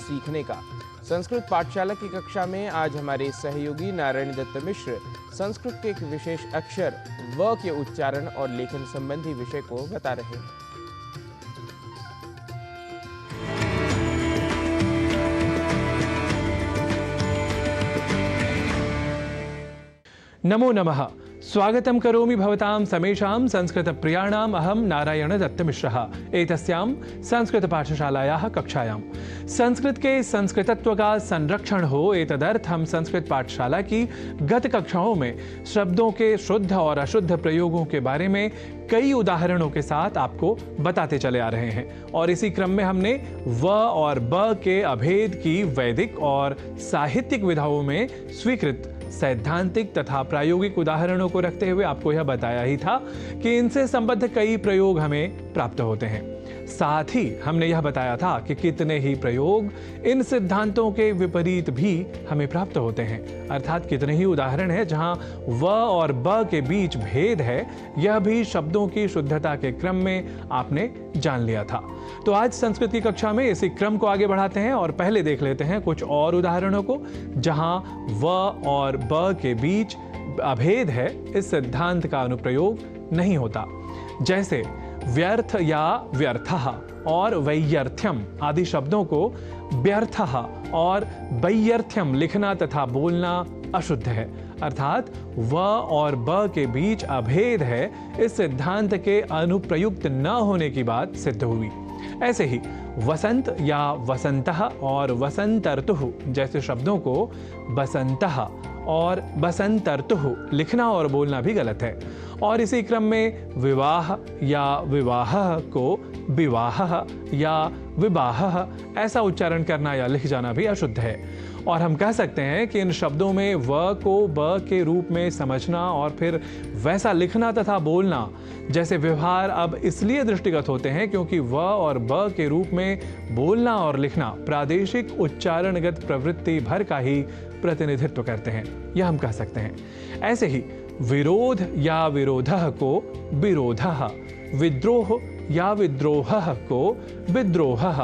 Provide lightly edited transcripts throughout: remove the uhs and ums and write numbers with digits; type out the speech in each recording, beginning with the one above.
सीखने का। संस्कृत पाठशाला की कक्षा में आज हमारे सहयोगी नारायण दत्त मिश्र संस्कृत के एक विशेष अक्षर व के उच्चारण और लेखन संबंधी विषय को बता रहे हैं। नमो नमः। स्वागतं करोमि भवतां समेषां संस्कृतप्रियाणाम् अहं नारायण दत्तमिश्रः एतस्यां संस्कृतपाठशालायाः कक्षायां। संस्कृत के संस्कृतत्व का संरक्षण हो एतदर्थ हम संस्कृत पाठशाला की गत कक्षाओं में शब्दों के शुद्ध और अशुद्ध प्रयोगों के बारे में कई उदाहरणों के साथ आपको बताते चले आ रहे हैं और इसी क्रम में हमने व और ब के अभेद की वैदिक और साहित्यिक विधाओं में स्वीकृत सैद्धांतिक तथा प्रायोगिक उदाहरणों को रखते हुए आपको यह बताया ही था कि इनसे संबद्ध कई प्रयोग हमें प्राप्त होते हैं। साथ ही हमने यह बताया था कि कितने ही प्रयोग इन सिद्धांतों के विपरीत भी हमें प्राप्त होते हैं, अर्थात कितने ही उदाहरण हैं जहां व और ब के बीच भेद है, यह भी शब्दों की शुद्धता के क्रम में आपने जान लिया था। तो आज संस्कृत की कक्षा में इसी क्रम को आगे बढ़ाते हैं और पहले देख लेते हैं कुछ और उदाहरणों को जहां व और ब के बीच अभेद है, इस सिद्धांत का अनुप्रयोग नहीं होता। जैसे व्यर्थ या व्यर्थः और वैयर्थ्यम आदि शब्दों को व्यर्थः और वैयर्थ्यम लिखना तथा बोलना अशुद्ध है, अर्थात व और ब के बीच अभेद है, इस सिद्धांत के अनुप्रयुक्त न होने की बात सिद्ध हुई। ऐसे ही वसंत या वसंतः और वसंतर्तुः जैसे शब्दों को बसंतः और बसंतर्तुः लिखना और बोलना भी गलत है। और इसी क्रम में विवाह या विवाहः को विवाहः या विवाहः ऐसा उच्चारण करना या लिख जाना भी अशुद्ध है। और हम कह सकते हैं कि इन शब्दों में व को ब के रूप में समझना और फिर वैसा लिखना तथा बोलना जैसे व्यवहार अब इसलिए दृष्टिगत होते हैं क्योंकि व और ब के रूप में बोलना और लिखना प्रादेशिक उच्चारणगत प्रवृत्ति भर का ही प्रतिनिधित्व करते हैं, यह हम कह सकते हैं। ऐसे ही विरोध या विरोधः को विरोधः, विद्रोह या विद्रोहः को विद्रोहः,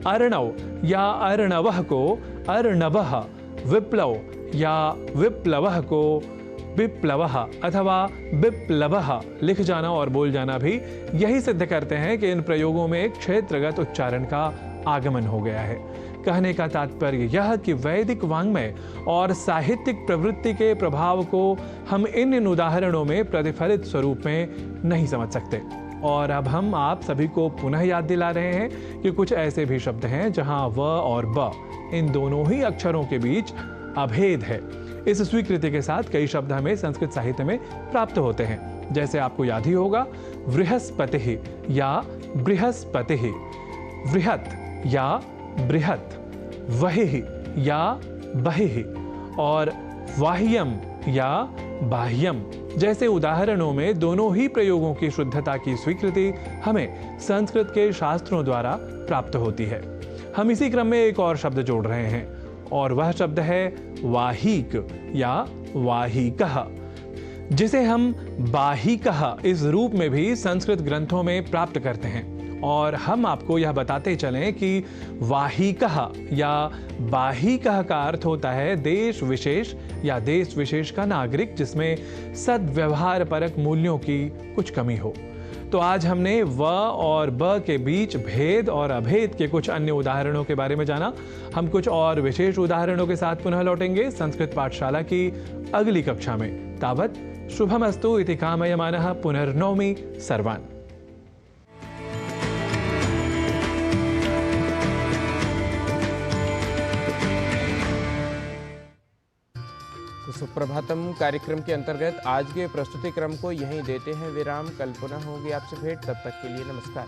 अर्णव या अर्णवः को अर्णवः, विप्लव या विप्लवः को विप्लवः अथवा विप्लवः लिख जाना और बोल जाना भी यही सिद्ध करते हैं कि इन प्रयोगों में एक क्षेत्रगत उच्चारण का आगमन हो गया है। कहने का तात्पर्य यह कि वैदिक वाङ्मय और साहित्यिक प्रवृत्ति के प्रभाव को हम इन उदाहरणों में प्रतिफलित स्वरूप में नहीं समझ सकते। और अब हम आप सभी को पुनः याद दिला रहे हैं कि कुछ ऐसे भी शब्द हैं जहां व और ब इन दोनों ही अक्षरों के बीच अभेद है। इस स्वीकृति के साथ कई शब्द हमें संस्कृत साहित्य में प्राप्त होते हैं, जैसे आपको याद ही होगा बृहस्पतिः या बृहस्पतिः, बृहत् या बृहत्, वहिः या बहिः और बाह्यम या बाह्यम जैसे उदाहरणों में दोनों ही प्रयोगों की शुद्धता की स्वीकृति हमें संस्कृत के शास्त्रों द्वारा प्राप्त होती है। हम इसी क्रम में एक और शब्द जोड़ रहे हैं और वह शब्द है वाहिक या वाहिकः, जिसे हम बाहिकः इस रूप में भी संस्कृत ग्रंथों में प्राप्त करते हैं। और हम आपको यह बताते चलें कि वाहिकः या बाहिकः का अर्थ होता है देश विशेष या देश विशेष का नागरिक जिसमें सद्व्यवहार परक मूल्यों की कुछ कमी हो। तो आज हमने व और ब के बीच भेद और अभेद के कुछ अन्य उदाहरणों के बारे में जाना। हम कुछ और विशेष उदाहरणों के साथ पुनः लौटेंगे संस्कृत पाठशाला की अगली कक्षा में। तावत् शुभमस्तु इति कामयमानः पुनर्नौमि सर्वान्। सुप्रभातम कार्यक्रम के अंतर्गत आज के प्रस्तुति क्रम को यहीं देते हैं विराम। कल पुनः होगी आपसे भेंट, तब तक के लिए नमस्कार।